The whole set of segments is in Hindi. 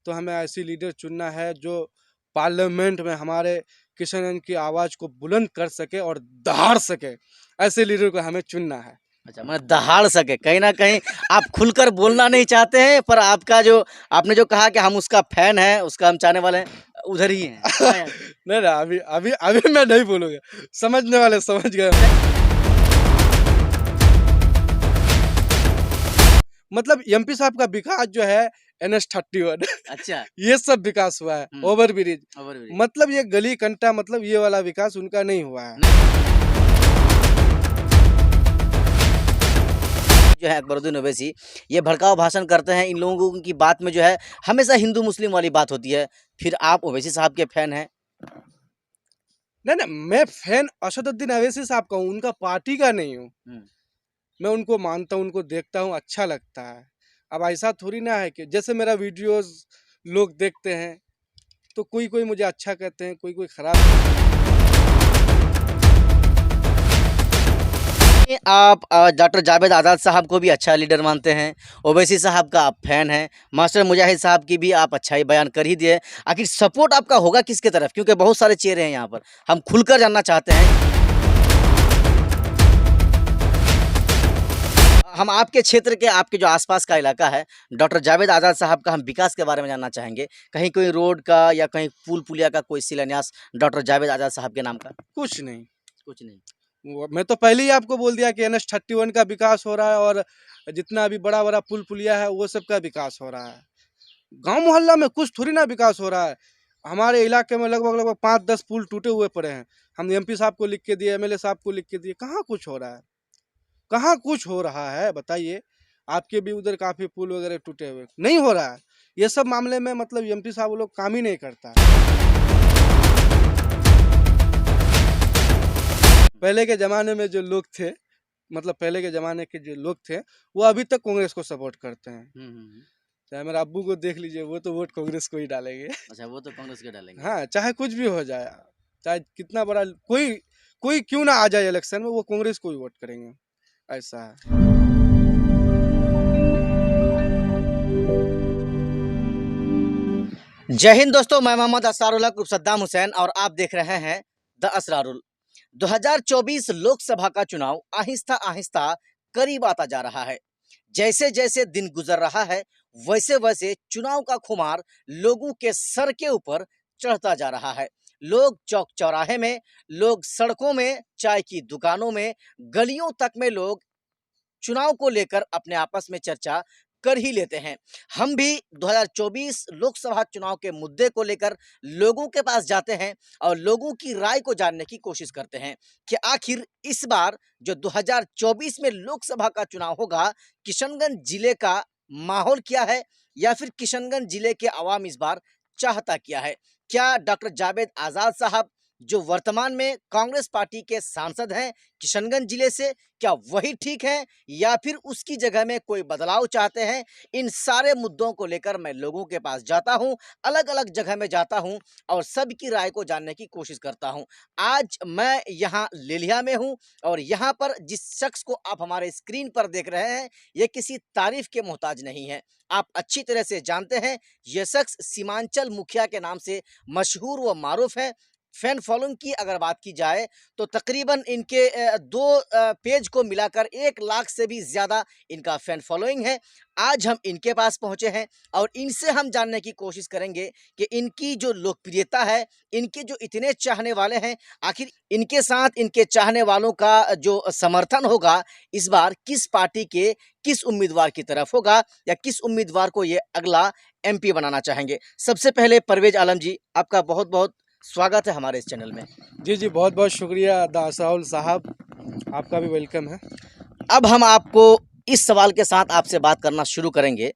तो हमें ऐसी लीडर चुनना है जो पार्लियामेंट में हमारे किशनगंज की आवाज़ को बुलंद कर सके और दहाड़ सके। ऐसे लीडर को हमें चुनना है। अच्छा, मैं दहाड़ सके, कहीं ना कहीं आप खुलकर बोलना नहीं चाहते हैं, पर आपका जो आपने जो कहा कि हम उसका फैन हैं, उसका हम चाहने वाले हैं, उधर ही हैं। नहीं ना, अभी अभी अभी मैं नहीं बोलूँगा, समझने वाले समझ गए होंगे। मतलब एमपी साहब का विकास जो है NH-31 अच्छा, ये सब विकास हुआ है, ओवर ब्रिज, ओवरब्रिज मतलब ये गली कंटा, मतलब ये वाला विकास उनका नहीं हुआ है। जो है अकबरुद्दीन ओवैसी, ये भड़काऊ भाषण करते हैं। इन लोगों की बात में जो है हमेशा हिंदू मुस्लिम वाली बात होती है। फिर आप ओवैसी साहब के फैन हैं? नहीं नहीं, मैं फैन असदुद्दीन अवैसी साहब का हूँ, उनका पार्टी का नहीं हूँ। मैं उनको मानता हूँ, उनको देखता हूँ, अच्छा लगता है। अब ऐसा थोड़ी ना है कि जैसे मेरा वीडियोस लोग देखते हैं तो कोई कोई मुझे अच्छा कहते हैं, कोई कोई खराब। आप डॉक्टर जावेद आज़ाद साहब को भी अच्छा लीडर मानते हैं, ओवैसी साहब का आप फैन हैं, मास्टर मुजाहिद साहब की भी आप अच्छा ही बयान कर ही दिए। आखिर सपोर्ट आपका होगा किसके तरफ? क्योंकि बहुत सारे चेहरे हैं यहाँ पर, हम खुलकर जानना चाहते हैं। हम आपके क्षेत्र के, आपके जो आसपास का इलाका है, डॉक्टर जावेद आज़ाद साहब का हम विकास के बारे में जानना चाहेंगे। कहीं कोई रोड का या कहीं पुल पुलिया का कोई शिलान्यास डॉक्टर जावेद आज़ाद साहब के नाम का? कुछ नहीं, कुछ नहीं। मैं तो पहले ही आपको बोल दिया कि NH-31 का विकास हो रहा है और जितना अभी बड़ा बड़ा पुल पुलिया है वो सब का विकास हो रहा है। गांव मोहल्ला में कुछ थोड़ी ना विकास हो रहा है। हमारे इलाके में लगभग लगभग 5-10 पुल टूटे हुए पड़े हैं। हम एमपी साहब को लिख के दिए, MLA साहब को लिख के दिए, कहाँ कुछ हो रहा है? कहाँ कुछ हो रहा है बताइए? आपके भी उधर काफ़ी पुल वगैरह टूटे हुए, नहीं हो रहा है। ये सब मामले में मतलब एमपी साहब वो लोग काम ही नहीं करता है। पहले के ज़माने में जो लोग थे, मतलब पहले के ज़माने के जो लोग थे, वो अभी तक कांग्रेस को सपोर्ट करते हैं। चाहे मेरे अब्बू को देख लीजिए, वो तो वोट कांग्रेस को ही डालेंगे। अच्छा, वो तो कांग्रेस के डालेंगे। हाँ, चाहे कुछ भी हो जाए, चाहे कितना बड़ा कोई कोई क्यों ना आ जाए इलेक्शन में, वो कांग्रेस को ही वोट करेंगे, ऐसा है। जय हिंद दोस्तों, मैं मोहम्मद असरारुल हक सद्दाम हुसैन और आप देख रहे हैं द असरारुल। 2024 लोकसभा का चुनाव आहिस्ता आहिस्ता करीब आता जा रहा है। जैसे जैसे दिन गुजर रहा है, वैसे वैसे चुनाव का खुमार लोगों के सर के ऊपर चढ़ता जा रहा है। लोग चौक चौराहे में, लोग सड़कों में, चाय की दुकानों में, गलियों तक में लोग चुनाव को लेकर अपने आपस में चर्चा कर ही लेते हैं। हम भी 2024 लोकसभा चुनाव के मुद्दे को लेकर लोगों के पास जाते हैं और लोगों की राय को जानने की कोशिश करते हैं कि आखिर इस बार जो 2024 में लोकसभा का चुनाव होगा, किशनगंज जिले का माहौल क्या है, या फिर किशनगंज जिले के आवाम इस बार चाहता क्या है। क्या डॉक्टर जावेद आज़ाद साहब, जो वर्तमान में कांग्रेस पार्टी के सांसद हैं किशनगंज जिले से, क्या वही ठीक है या फिर उसकी जगह में कोई बदलाव चाहते हैं? इन सारे मुद्दों को लेकर मैं लोगों के पास जाता हूं, अलग अलग जगह में जाता हूं और सबकी राय को जानने की कोशिश करता हूं। आज मैं यहां लिलिया में हूं और यहां पर जिस शख्स को आप हमारे स्क्रीन पर देख रहे हैं, ये किसी तारीफ के मोहताज नहीं है। आप अच्छी तरह से जानते हैं, यह शख्स सीमांचल मुखिया के नाम से मशहूर व मारूफ है। फैन फॉलोइंग की अगर बात की जाए तो तकरीबन इनके दो पेज को मिलाकर 1 लाख से भी ज़्यादा इनका फैन फॉलोइंग है। आज हम इनके पास पहुंचे हैं और इनसे हम जानने की कोशिश करेंगे कि इनकी जो लोकप्रियता है, इनके जो इतने चाहने वाले हैं, आखिर इनके साथ इनके चाहने वालों का जो समर्थन होगा, इस बार किस पार्टी के किस उम्मीदवार की तरफ होगा या किस उम्मीदवार को ये अगला MP बनाना चाहेंगे। सबसे पहले परवेज आलम जी, आपका बहुत बहुत स्वागत है हमारे इस चैनल में। जी जी, बहुत बहुत शुक्रिया दासाउल साहब, आपका भी वेलकम है। अब हम आपको इस सवाल के साथ आपसे बात करना शुरू करेंगे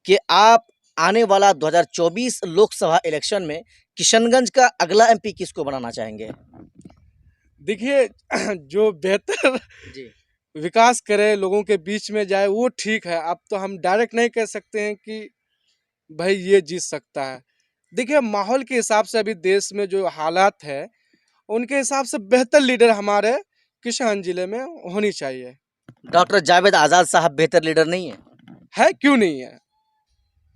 कि आप आने वाला 2024 लोकसभा इलेक्शन में किशनगंज का अगला MP किसको बनाना चाहेंगे? देखिए, जो बेहतर जी। विकास करे, लोगों के बीच में जाए, वो ठीक है। अब तो हम डायरेक्ट नहीं कह सकते हैं कि भाई ये जीत सकता है। देखिए, माहौल के हिसाब से अभी देश में जो हालात है, उनके हिसाब से बेहतर लीडर हमारे किशनगंज जिले में होनी चाहिए। डॉक्टर जावेद आज़ाद साहब बेहतर लीडर नहीं है? है क्यों नहीं है?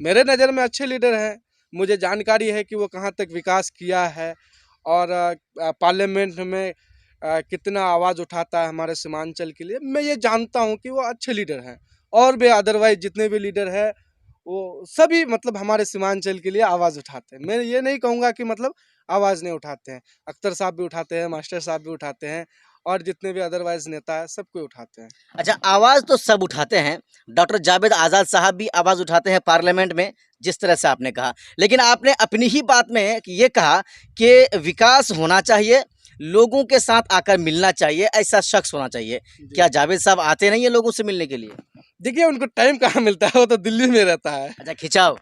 मेरे नज़र में अच्छे लीडर हैं। मुझे जानकारी है कि वो कहाँ तक विकास किया है और पार्लियामेंट में कितना आवाज़ उठाता है हमारे सीमांचल के लिए। मैं ये जानता हूँ कि वो अच्छे लीडर हैं और भी अदरवाइज़ जितने भी लीडर हैं वो सभी मतलब हमारे सीमांचल के लिए आवाज़ उठाते हैं। मैं ये नहीं कहूँगा कि मतलब आवाज़ नहीं उठाते हैं। अख्तर साहब भी उठाते हैं, मास्टर साहब भी उठाते हैं और जितने भी अदरवाइज़ नेता हैं सब कोई उठाते हैं। अच्छा, आवाज़ तो सब उठाते हैं, डॉक्टर जावेद आज़ाद साहब भी आवाज़ उठाते हैं पार्लियामेंट में, जिस तरह से आपने कहा। लेकिन आपने अपनी ही बात में ये कहा कि विकास होना चाहिए, लोगों के साथ आकर मिलना चाहिए, ऐसा शख्स होना चाहिए। जी। क्या जावेद साहब आते नहीं हैं लोगों से मिलने के लिए? देखिए उनको टाइम कहाँ मिलता है, वो तो दिल्ली में रहता है। अच्छा, खिंचाव।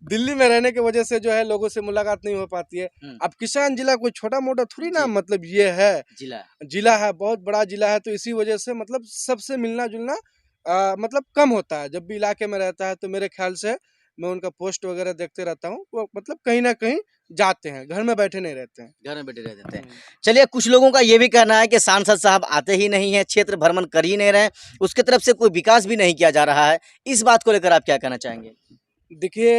दिल्ली में रहने की वजह से जो है लोगों से मुलाकात नहीं हो पाती है। हुँ, अब किसान जिला कोई छोटा-मोटा थोड़ी ना जी, मतलब ये है, जिला। जिला है, बहुत बड़ा जिला है तो इसी वजह से मतलब सबसे मिलना-जुलना मतलब कम होता है। जब भी इलाके में रहता है तो मेरे ख़्याल से मैं उनका पोस्ट वग़ैरह देखते रहता हूँ, वो मतलब कहीं न कहीं जाते हैं, घर में बैठे नहीं रहते हैं। घर में बैठे रह जाते हैं। हुँ। चलिए, कुछ लोगों का ये भी कहना है कि सांसद साहब आते ही नहीं हैं, क्षेत्र भ्रमण कर ही नहीं रहे हैं, उसकी तरफ से कोई विकास भी नहीं किया जा रहा है। इस बात को लेकर आप क्या कहना चाहेंगे? देखिए,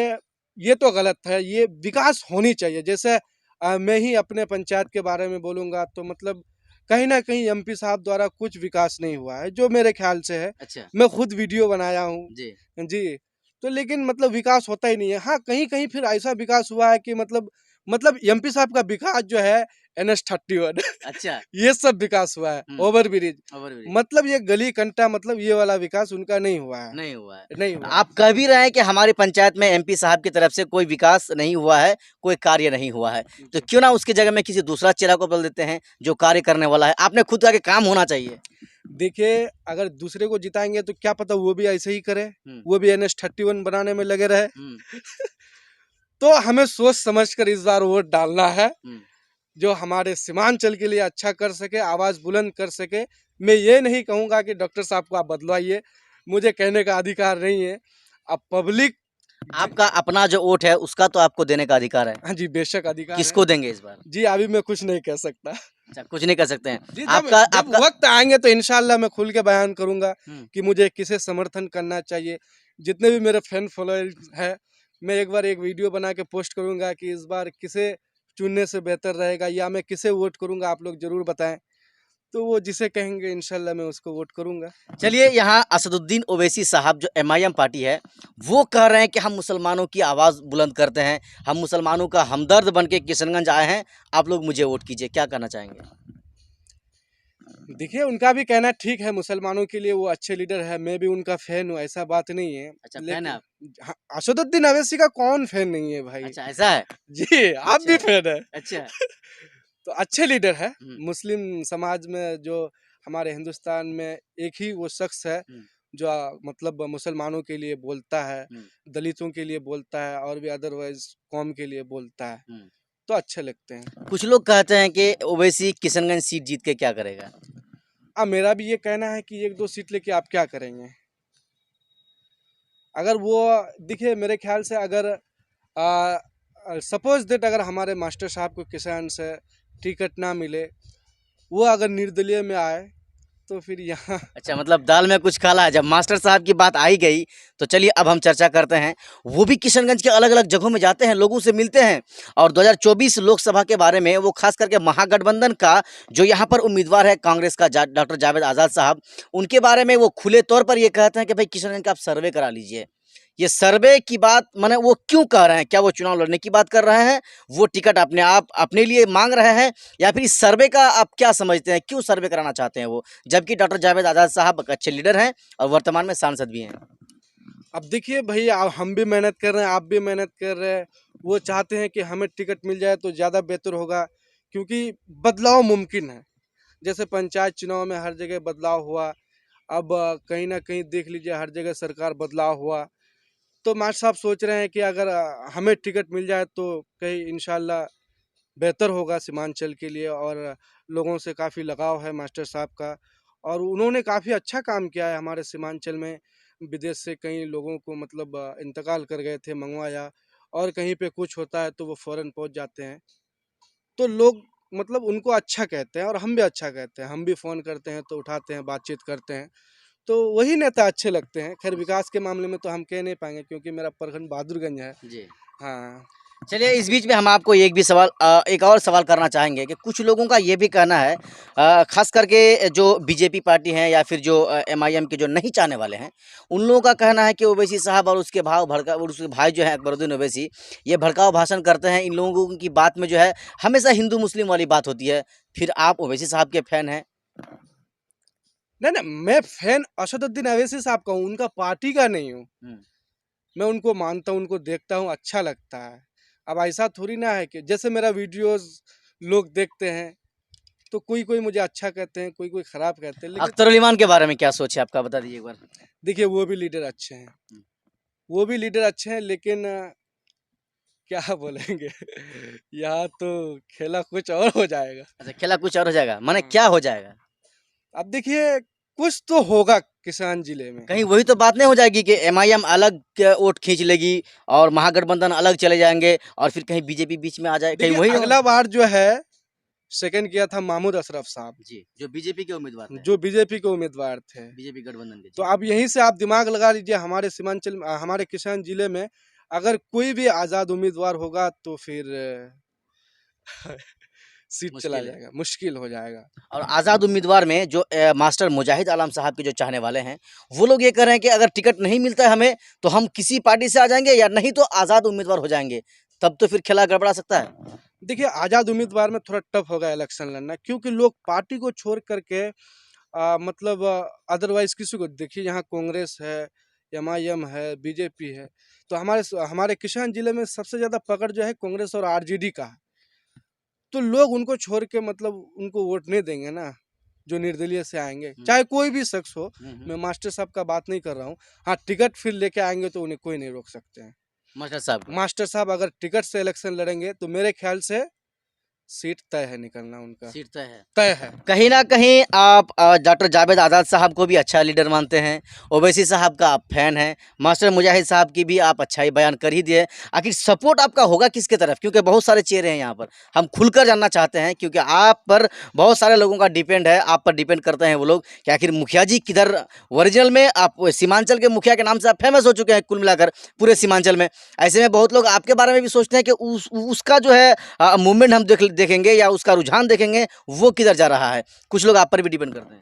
ये तो गलत है, ये विकास होनी चाहिए। जैसे मैं ही अपने पंचायत के बारे में बोलूँगा तो मतलब कहीं न कहीं एमपी साहब द्वारा कुछ विकास नहीं हुआ है, जो मेरे ख़्याल से है। अच्छा, मैं खुद वीडियो बनाया हूँ। जी। जी, तो लेकिन मतलब विकास होता ही नहीं है। हाँ, कहीं-कहीं फिर ऐसा विकास हुआ है कि मतलब एमपी साहब का विकास जो है एनएच 31 अच्छा, ये सब विकास हुआ है, हुँ, ओवरब्रिज। ओवरब्रिज मतलब ये गली-कंटा मतलब ये वाला विकास उनका नहीं हुआ है, नहीं हुआ है। नहीं तो हुआ है। आप कह भी रहे हैं कि हमारी पंचायत में एमपी साहब की तरफ से कोई विकास नहीं हुआ है, कोई कार्य नहीं हुआ है। तो जी। क्यों ना उसकी जगह में किसी दूसरा चेहरा को बदल देते हैं, जो कार्य करने वाला है। आपने खुद कहा कि काम होना चाहिए। देखिए, अगर दूसरे को जिताएँगे तो क्या पता वो भी ऐसे ही करे, हुँ, वो भी एनएच 31 बनाने में लगे रहे। हुँ, तो हमें सोच समझ कर इस बार वोट डालना है, हुँ। जो हमारे सीमांचल के लिए अच्छा कर सके, आवाज़ बुलंद कर सके। मैं ये नहीं कहूँगा कि डॉक्टर साहब को आप बदलवाइए, मुझे कहने का अधिकार नहीं है। अब पब्लिक ज आपका अपना जो वोट है, उसका तो आपको देने का अधिकार है। हाँ जी, बेशक अधिकार है। किसको देंगे इस बार? जी, अभी मैं कुछ नहीं कह सकता। अच्छा, कुछ नहीं कर सकते हैं। जी, जब आपका जब आपका वक़्त आएँगे तो इंशाअल्लाह मैं खुल के बयान करूँगा हुँ, कि मुझे किसे समर्थन करना चाहिए। जितने भी मेरे फैन फॉलोअर्स हैं, मैं एक बार एक वीडियो बना के पोस्ट करूँगा कि इस बार किसे चुनने से बेहतर रहेगा या मैं किसे वोट करूँगा, आप लोग ज़रूर बताएँ। तो वो जिसे कहेंगे इंशाअल्लाह मैं उसको वोट करूँगा। चलिए, यहाँ असदुद्दीन ओवैसी साहब जो एमआईएम पार्टी है, वो कह रहे हैं कि हम मुसलमानों की आवाज़ बुलंद करते हैं, हम मुसलमानों का हमदर्द बन के किशनगंज आए हैं, आप लोग मुझे वोट कीजिए। क्या कहना चाहेंगे? देखिए, उनका भी कहना ठीक है, मुसलमानों के लिए वो अच्छे लीडर है, मैं भी उनका फ़ैन हूँ, ऐसा बात नहीं है। अच्छा, फैन है लेकिन आप? हाँ, असदुद्दीन अवैसी का कौन फ़ैन नहीं है भाई? अच्छा, ऐसा है? जी, आप भी अच्छा, फ़ैन हैं। अच्छा। तो अच्छे लीडर है, हुँ, मुस्लिम समाज में जो हमारे हिंदुस्तान में एक ही वो शख्स है, हुँ, जो मतलब मुसलमानों के लिए बोलता है, हुँ, दलितों के लिए बोलता है और भी अदरवाइज़ कौम के लिए बोलता है, हुँ। तो अच्छे लगते हैं। कुछ लोग कहते हैं कि ओवैसी किशनगंज सीट जीत के क्या करेगा? अब मेरा भी ये कहना है कि 1-2 सीट लेके आप क्या करेंगे? अगर वो देखिए मेरे ख़्याल से अगर सपोज़ दैट अगर हमारे मास्टर साहब को किसान से टिकट ना मिले, वो अगर निर्दलीय में आए, तो फिर यहाँ अच्छा, मतलब दाल में कुछ काला है। जब मास्टर साहब की बात आई गई, तो चलिए अब हम चर्चा करते हैं। वो भी किशनगंज के अलग-अलग जगहों में जाते हैं, लोगों से मिलते हैं और 2024 लोकसभा के बारे में वो खास करके महागठबंधन का जो यहाँ पर उम्मीदवार है कांग्रेस का डॉक्टर जावेद आज़ाद साहब, उनके बारे में वो खुले तौर पर ये कहते हैं कि भाई किशनगंज का आप सर्वे करा लीजिए। ये सर्वे की बात माने वो क्यों कह रहे हैं? क्या वो चुनाव लड़ने की बात कर रहे हैं? वो टिकट अपने आप अपने लिए माँग रहे हैं या फिर इस सर्वे का आप क्या समझते हैं? क्यों सर्वे कराना चाहते हैं वो? जबकि डॉक्टर जावेद आज़ाद साहब एक अच्छे लीडर हैं और वर्तमान में सांसद भी हैं। अब देखिए भई हम भी मेहनत कर रहे हैं, आप भी मेहनत कर रहे हैं। वो चाहते हैं कि हमें टिकट मिल जाए तो ज़्यादा बेहतर होगा क्योंकि बदलाव मुमकिन है। जैसे पंचायत चुनाव में हर जगह बदलाव हुआ, अब कहीं न कहीं देख लीजिए हर जगह सरकार बदलाव हुआ। तो मास्टर साहब सोच रहे हैं कि अगर हमें टिकट मिल जाए तो कहीं इंशाअल्लाह बेहतर होगा सीमांचल के लिए और लोगों से काफ़ी लगाव है मास्टर साहब का और उन्होंने काफ़ी अच्छा काम किया है हमारे सीमांचल में। विदेश से कई लोगों को मतलब इंतकाल कर गए थे, मंगवाया और कहीं पे कुछ होता है तो वो फ़ौरन पहुँच जाते हैं। तो लोग मतलब उनको अच्छा कहते हैं और हम भी अच्छा कहते हैं। हम भी फ़ोन करते हैं तो उठाते हैं, बातचीत करते हैं। तो वही नेता अच्छे लगते हैं। खैर विकास के मामले में तो हम कह नहीं पाएंगे क्योंकि मेरा प्रखंड बहादुरगंज है। जी। हाँ। चलिए इस बीच में हम आपको एक और सवाल करना चाहेंगे कि कुछ लोगों का ये भी कहना है, खास करके जो बीजेपी पार्टी हैं या फिर जो एमआईएम के जो नहीं चाहने वाले हैं, उन लोगों का कहना है कि ओवैसी साहब और उसके भाई जो हैं अकबरुद्दीन ओवैसी, ये भड़काऊ भाषण करते हैं। इन लोगों की बात में जो है हमेशा हिंदू मुस्लिम वाली बात होती है। फिर आप ओवैसी साहब के फैन हैं? नहीं नहीं, मैं फैन असदुद्दीन अवैसी साहब का हूँ, उनका पार्टी का नहीं हूँ। मैं उनको मानता हूँ, उनको देखता हूँ, अच्छा लगता है। अब ऐसा थोड़ी ना है कि जैसे मेरा वीडियोस लोग देखते हैं तो कोई कोई मुझे अच्छा कहते हैं, कोई कोई खराब कहते हैं, लेकिन अख्तर उल इमान के बारे में क्या सोच है आपका, बता दीजिए एक बार। देखिए वो भी लीडर अच्छे हैं, वो भी लीडर अच्छे हैं, लेकिन क्या बोलेंगे यहाँ तो खेला कुछ और हो जाएगा। अच्छा, खेला कुछ और हो जाएगा, माने हाँ। क्या हो जाएगा? अब देखिए कुछ तो होगा किसान जिले में। कहीं वही तो बात नहीं हो जाएगी कि एमआईएम अलग वोट खींच लेगी और महागठबंधन अलग चले जाएंगे और फिर कहीं बीजेपी बीच में आ जाए, कहीं देखिए वही अगला बार जो है सेकंड किया था महमूद अशरफ साहब, जी, जो बीजेपी के उम्मीदवार थे, जो बीजेपी के उम्मीदवार थे। बीजेपी गठबंधन के। तो जी। अब यहीं से आप दिमाग लगा लीजिए, हमारे सीमांचल हमारे किसान जिले में अगर कोई भी आज़ाद उम्मीदवार होगा तो फिर सीट चला मुश्किल है। जाएगा, मुश्किल हो जाएगा। और आज़ाद उम्मीदवार में जो मास्टर मुजाहिद आलम साहब के जो चाहने वाले हैं, वो लोग ये कह रहे हैं कि अगर टिकट नहीं मिलता है हमें तो हम किसी पार्टी से आ जाएंगे या नहीं तो आज़ाद उम्मीदवार हो जाएंगे, तब तो फिर खेला गड़बड़ा सकता है। देखिए आज़ाद उम्मीदवार में थोड़ा टफ होगा इलेक्शन लड़ना, क्योंकि लोग पार्टी को छोड़ करके मतलब अदरवाइज किसी को देखिए, यहाँ कांग्रेस है, एमआईएम है, बीजेपी है, तो हमारे किसान जिले में सबसे ज़्यादा पकड़ जो है कांग्रेस और आरजेडी का है। तो लोग उनको छोड़ के मतलब उनको वोट नहीं देंगे ना, जो निर्दलीय से आएंगे, चाहे कोई भी शख्स हो। मैं मास्टर साहब का बात नहीं कर रहा हूँ। हाँ, टिकट फिर लेके आएंगे तो उन्हें कोई नहीं रोक सकते हैं। मास्टर साहब को। मास्टर साहब अगर टिकट से इलेक्शन लड़ेंगे तो मेरे ख्याल से सीट तय है, निकलना उनका सीट तय है। तय है। कहीं ना कहीं आप डॉक्टर जावेद आज़ाद साहब को भी अच्छा लीडर मानते हैं, ओवैसी साहब का आप फैन हैं, मास्टर मुजाहिद साहब की भी आप अच्छा ही बयान कर ही दिए। आखिर सपोर्ट आपका होगा किसके तरफ? क्योंकि बहुत सारे चेहरे हैं यहाँ पर, हम खुलकर जानना चाहते हैं क्योंकि आप पर बहुत सारे लोगों का डिपेंड है, आप पर डिपेंड करते हैं वो लोग कि आखिर मुखिया जी किधर। ओरिजिनल में आप सीमांचल के मुखिया के नाम से आप फेमस हो चुके हैं कुल मिलाकर पूरे सीमांचल में। ऐसे में बहुत लोग आपके बारे में भी सोचते हैं कि उसका जो है मूवमेंट हम देखेंगे या उसका रुझान देखेंगे वो किधर जा रहा है। कुछ लोग आप पर भी डिपेंड करते हैं।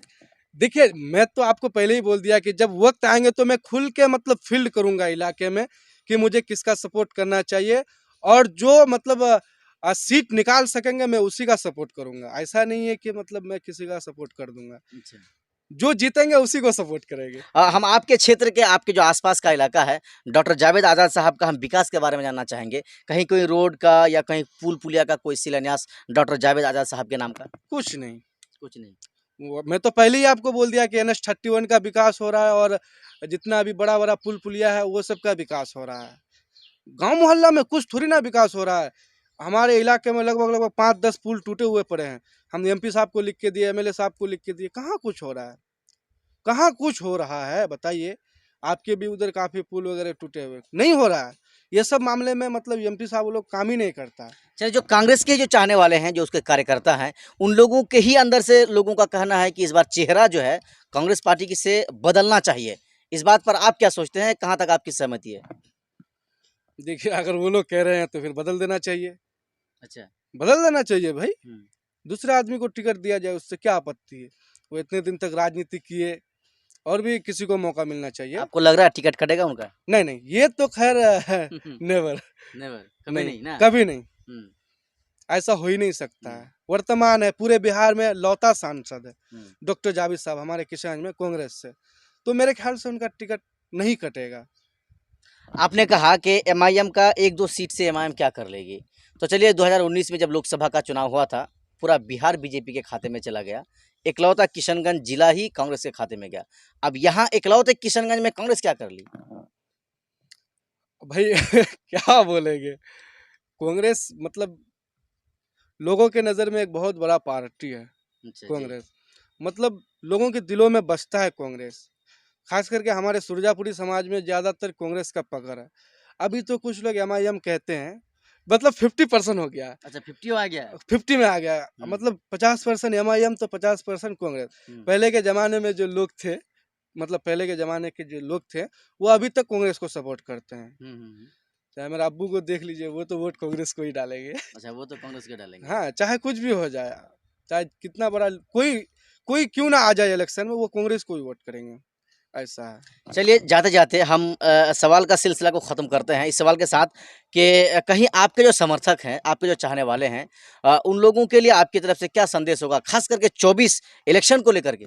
देखिए मैं तो आपको पहले ही बोल दिया कि जब वक्त आएंगे तो मैं खुल के मतलब फील्ड करूंगा इलाके में कि मुझे किसका सपोर्ट करना चाहिए, और जो मतलब सीट निकाल सकेंगे मैं उसी का सपोर्ट करूंगा। ऐसा नहीं है कि मतलब मैं किसी का सपोर्ट कर दूंगा। अच्छा। जो जीतेंगे उसी को सपोर्ट करेंगे। हम आपके क्षेत्र के, आपके जो आसपास का इलाका है, डॉक्टर जावेद आज़ाद साहब का हम विकास के बारे में जानना चाहेंगे। कहीं कोई रोड का या कहीं पुल पुलिया का कोई शिलान्यास डॉक्टर जावेद आज़ाद साहब के नाम का? कुछ नहीं। कुछ नहीं। मैं तो पहले ही आपको बोल दिया कि NH-31 का विकास हो रहा है, और जितना भी बड़ा बड़ा पुल पुलिया है वो सब का विकास हो रहा है। गांव मोहल्ला में कुछ थोड़ी ना विकास हो रहा है। हमारे इलाके में लगभग लगभग 5-10 पुल टूटे हुए पड़े हैं। हम एमपी साहब को लिख के दिए, एमएलए साहब को लिख के दिए, कहाँ कुछ हो रहा है? कहाँ कुछ हो रहा है बताइए? आपके भी उधर काफी पुल वगैरह टूटे हुए, नहीं हो रहा है। ये सब मामले में मतलब एमपी साहब वो लोग काम ही नहीं करता। चलिए, जो कांग्रेस के जो चाहने वाले हैं, जो उसके कार्यकर्ता हैं, उन लोगों के ही अंदर से लोगों का कहना है कि इस बार चेहरा जो है कांग्रेस पार्टी की से बदलना चाहिए। इस बात पर आप क्या सोचते हैं? कहाँ तक आपकी सहमति है? देखिए अगर वो लोग कह रहे हैं तो फिर बदल देना चाहिए। अच्छा। बदल देना चाहिए भाई। हम्म। दूसरे आदमी को टिकट दिया जाए, उससे क्या आपत्ति है? वो इतने दिन तक राजनीति किए, और भी किसी को मौका मिलना चाहिए। आपको लग रहा है टिकट कटेगा उनका? नहीं नहीं, ये तो खैर नेवर, नेवर, कभी नहीं नहीं ना। कभी नहीं, हम्म। ऐसा हो ही नहीं सकता है। वर्तमान है पूरे बिहार में लौता सांसद है हम्म। डॉक्टर जावेद साहब हमारे किसान में कांग्रेस से, तो मेरे ख्याल से उनका टिकट नहीं कटेगा। आपने कहा कि एमआईएम का 1-2 सीट से एमआईएम क्या कर लेगी? तो चलिए, 2019 में जब लोकसभा का चुनाव हुआ था, पूरा बिहार बीजेपी के खाते में चला गया। इकलौता किशनगंज जिला ही कांग्रेस के खाते में गया। अब यहाँ इकलौते किशनगंज में कांग्रेस क्या कर ली? भाई क्या बोलेंगे, कांग्रेस मतलब लोगों के नज़र में एक बहुत बड़ा पार्टी है। अच्छा जी। कांग्रेस मतलब लोगों के दिलों में बसता है कांग्रेस। खास करके हमारे सुरजापुरी समाज में ज़्यादातर कांग्रेस का पकड़ है। अभी तो कुछ लोग एमआईएम कहते हैं, मतलब 50% हो गया है। अच्छा, 50 आ गया है। 50 में आ गया है। मतलब 50% एमआईएम तो 50% कांग्रेस। पहले के ज़माने में जो लोग थे मतलब पहले के ज़माने के जो लोग थे, वो अभी तक कांग्रेस को सपोर्ट करते हैं। चाहे मेरे अब्बू को देख लीजिए, वो तो वोट कांग्रेस को ही डालेंगे। अच्छा, वो तो कांग्रेस के डालेंगे। हाँ, चाहे कुछ भी हो जाए, चाहे कितना बड़ा कोई कोई क्यों ना आ जाए इलेक्शन में, वो कांग्रेस को ही वोट करेंगे, ऐसा है। चलिए जाते-जाते हम सवाल का सिलसिला को ख़त्म करते हैं इस सवाल के साथ कि कहीं आपके जो समर्थक हैं, आपके जो चाहने वाले हैं उन लोगों के लिए आपकी तरफ से क्या संदेश होगा? ख़ास करके 24 इलेक्शन को लेकर के?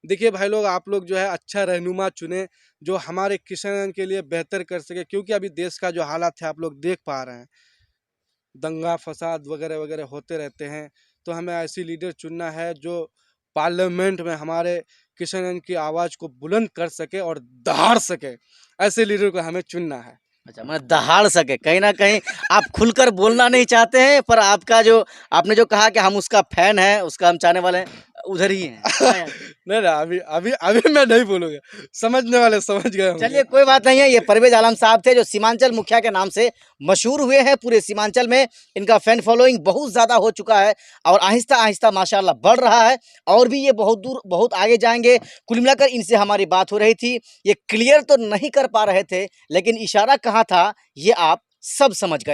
देखिए भाई लोग, आप लोग जो है अच्छा रहनुमा चुनें, जो हमारे किसान के लिए बेहतर कर सके, क्योंकि अभी देश का जो हालात है आप लोग देख पा रहे हैं। दंगा फसाद वगैरह वगैरह होते रहते हैं, तो हमें ऐसी लीडर चुनना है जो पार्लियामेंट में हमारे किसान की आवाज़ को बुलंद कर सके और दहाड़ सके, ऐसे लीडर को हमें चुनना है। अच्छा, मतलब दहाड़ सके, कहीं न कहीं आप खुलकर बोलना नहीं चाहते हैं, पर आपका जो आपने जो कहा कि हम उसका फ़ैन हैं, उसका हम चाहने वाले हैं, उधर ही हैं। नहीं ना, अभी अभी अभी मैं नहीं बोलूँगा, समझने वाले समझ गए होंगे। चलिए कोई बात नहीं है, ये परवेज़ आलम साहब थे जो सीमांचल मुखिया के नाम से मशहूर हुए हैं पूरे सीमांचल में। इनका फ़ैन फ़ॉलोइंग बहुत ज़्यादा हो चुका है और आहिस्ता-आहिस्ता माशाअल्लाह बढ़ रहा है और भी ये बहुत दूर बहुत आगे जाएँगे। कुल मिलाकर इनसे हमारी बात हो रही थी, ये क्लियर तो नहीं कर पा रहे थे, लेकिन इशारा कहाँ था ये आप सब समझ गए।